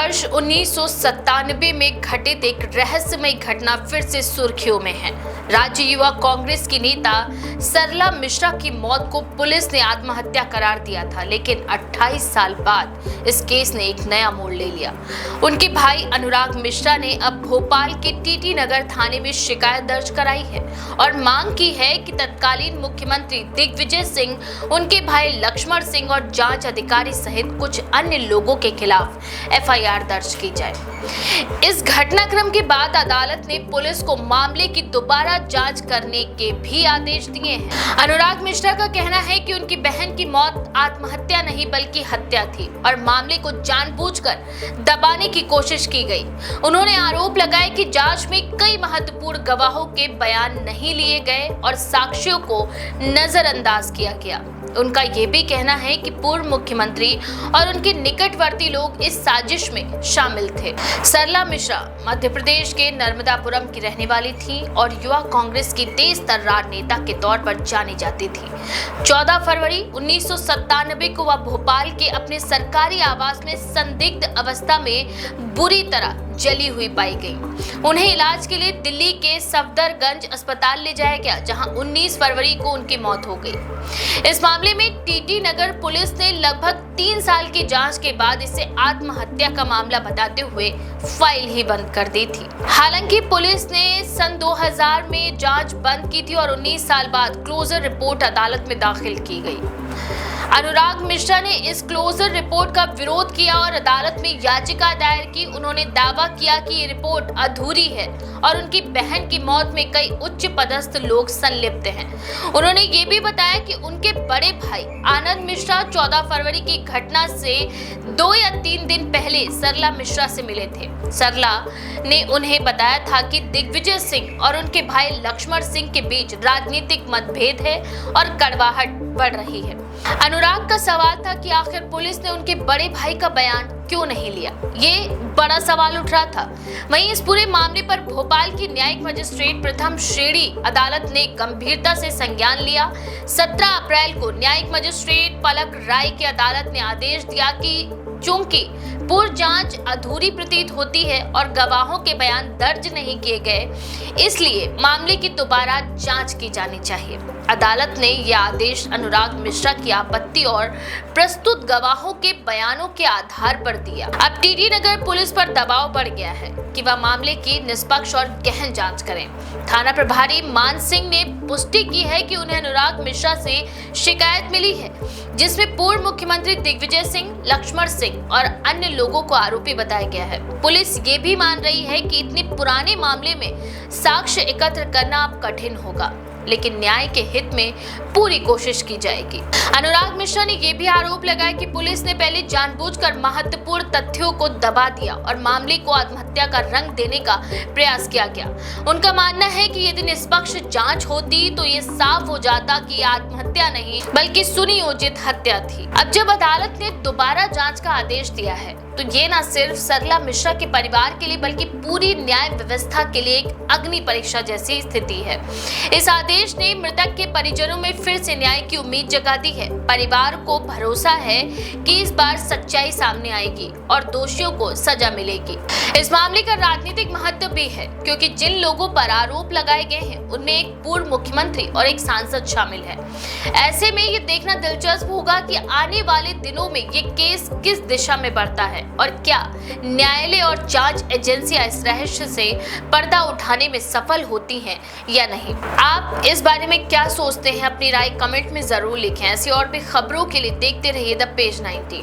वर्ष 1997 में घटित एक रहस्यमय घटना फिर से सुर्खियों में है। राज्य युवा कांग्रेस की नेता सरला मिश्रा की मौत को पुलिस ने आत्महत्या करार दिया था, लेकिन 28 साल बाद इस केस ने एक नया मोड़ ले लिया। उनके भाई अनुराग मिश्रा ने अब भोपाल के टीटी नगर थाने में शिकायत दर्ज कराई है और मांग की है कि तत्कालीन मुख्यमंत्री दिग्विजय सिंह, उनके भाई लक्ष्मण सिंह और जांच अधिकारी सहित कुछ अन्य लोगों के खिलाफ एफआईआर दर्ज की जाए। इस घटनाक्रम के बाद अदालत ने पुलिस को मामले की दोबारा जांच करने के भी आदेश दिए हैं। अनुराग मिश्रा का कहना है कि उनकी बहन की मौत आत्महत्या नहीं बल्कि हत्या थी और मामले को जानबूझकर दबाने की कोशिश की गई। उन्होंने आरोप लगाया कि जांच में कई महत्वपूर्ण गवाहों के बयान नहीं लिए गए और साक्ष्यों को नजरअंदाज किया गया। उनका ये भी कहना है कि पूर्व मुख्यमंत्री और उनके निकटवर्ती लोग इस साजिश में शामिल थे। सरला मिश्रा मध्य प्रदेश के नर्मदापुरम की रहने वाली थी और युवा कांग्रेस की तेज तर्रार नेता के तौर पर जानी जाती थी। 14 फरवरी 1997 को वह भोपाल के अपने सरकारी आवास में संदिग्ध अवस्था में बुरी तरह जली हुई पाई गई। उन्हें इलाज के लिए दिल्ली के सफदरगंज अस्पताल ले जाया गया, जहां 19 फरवरी को उनकी मौत हो गई। इस मामले में टीटी नगर पुलिस ने लगभग 3 साल की जांच के बाद इसे आत्महत्या का मामला बताते हुए फाइल ही बंद कर दी थी। हालांकि पुलिस ने सन 2000 में जांच बंद की थी और 19 साल बाद क्लोजर रिपोर्ट अदालत में दाखिल की गई। अनुराग मिश्रा ने इस क्लोजर रिपोर्ट का विरोध किया और अदालत में याचिका दायर की। उन्होंने दावा किया कि ये रिपोर्ट अधूरी है और उनकी बहन की मौत में कई उच्च पदस्थ लोग संलिप्त हैं। उन्होंने ये भी बताया कि उनके बड़े भाई आनंद मिश्रा 14 फरवरी की घटना से 2 या 3 दिन पहले सरला मिश्रा से मिले थे। सरला ने उन्हें बताया था कि दिग्विजय सिंह और उनके भाई लक्ष्मण सिंह के बीच राजनीतिक मतभेद है और कड़वाहट बढ़ रही है। अनुराग का सवाल था कि आखिर पुलिस ने उनके बड़े भाई का बयान क्यों नहीं लिया। ये बड़ा सवाल उठ रहा था। वहीं इस पूरे मामले पर भोपाल की न्यायिक मजिस्ट्रेट प्रथम श्रेणी अदालत ने गंभीरता से संज्ञान लिया। 17 अप्रैल को न्यायिक मजिस्ट्रेट पलक राय की अदालत ने आदेश दिया कि चूंकि पूर्व जांच अधूरी प्रतीत होती है और गवाहों के बयान दर्ज नहीं किए गए, इसलिए मामले की दोबारा जांच की जानी चाहिए। अदालत ने यह आदेश अनुराग मिश्रा की आपत्ति और प्रस्तुत गवाहों के बयानों के आधार पर दिया। अब टीटी नगर पुलिस पर दबाव बढ़ गया है कि वह मामले की निष्पक्ष और गहन जांच करें। थाना प्रभारी मान सिंह ने पुष्टि की है कि उन्हें अनुराग मिश्रा से शिकायत मिली है, जिसमें पूर्व मुख्यमंत्री दिग्विजय सिंह, लक्ष्मण सिंह और अन्य लोगों को आरोपी बताया गया है। पुलिस ये भी मान रही है कि इतने पुराने मामले में साक्ष्य एकत्र करना अब कठिन होगा, लेकिन न्याय के हित में पूरी कोशिश की जाएगी। अनुराग मिश्रा ने यह भी आरोप लगाया कि पुलिस ने पहले जानबूझकर महत्वपूर्ण तथ्यों को दबा दिया और मामले को आत्महत्या का रंग देने का प्रयास किया गया। उनका मानना है कि यदि निष्पक्ष जांच होती तो ये साफ हो जाता कि आत्महत्या नहीं बल्कि सुनियोजित हत्या थी। अब जब अदालत ने दोबारा जांच का आदेश दिया है तो ये न सिर्फ सरला मिश्रा के परिवार के लिए बल्कि पूरी न्याय व्यवस्था के लिए एक अग्नि परीक्षा जैसी स्थिति है। इस आदेश ने मृतक के परिजनों में फिर से न्याय की उम्मीद जगा दी है। परिवार को भरोसा है कि इस बार सच्चाई सामने आएगी और दोषियों को सजा मिलेगी। इस मामले का राजनीतिक महत्व भी है, क्योंकि जिन लोगों पर आरोप लगाए गए हैं उनमें एक पूर्व मुख्यमंत्री और एक सांसद शामिल है। ऐसे में ये देखना दिलचस्प होगा कि आने वाले दिनों में ये केस किस दिशा में बढ़ता है और क्या न्यायालय और जांच एजेंसियां इस रहस्य से पर्दा उठाने में सफल होती हैं या नहीं। आप इस बारे में क्या सोचते हैं? अपनी राय कमेंट में जरूर लिखें। ऐसी और भी खबरों के लिए देखते रहिए द पेज 19।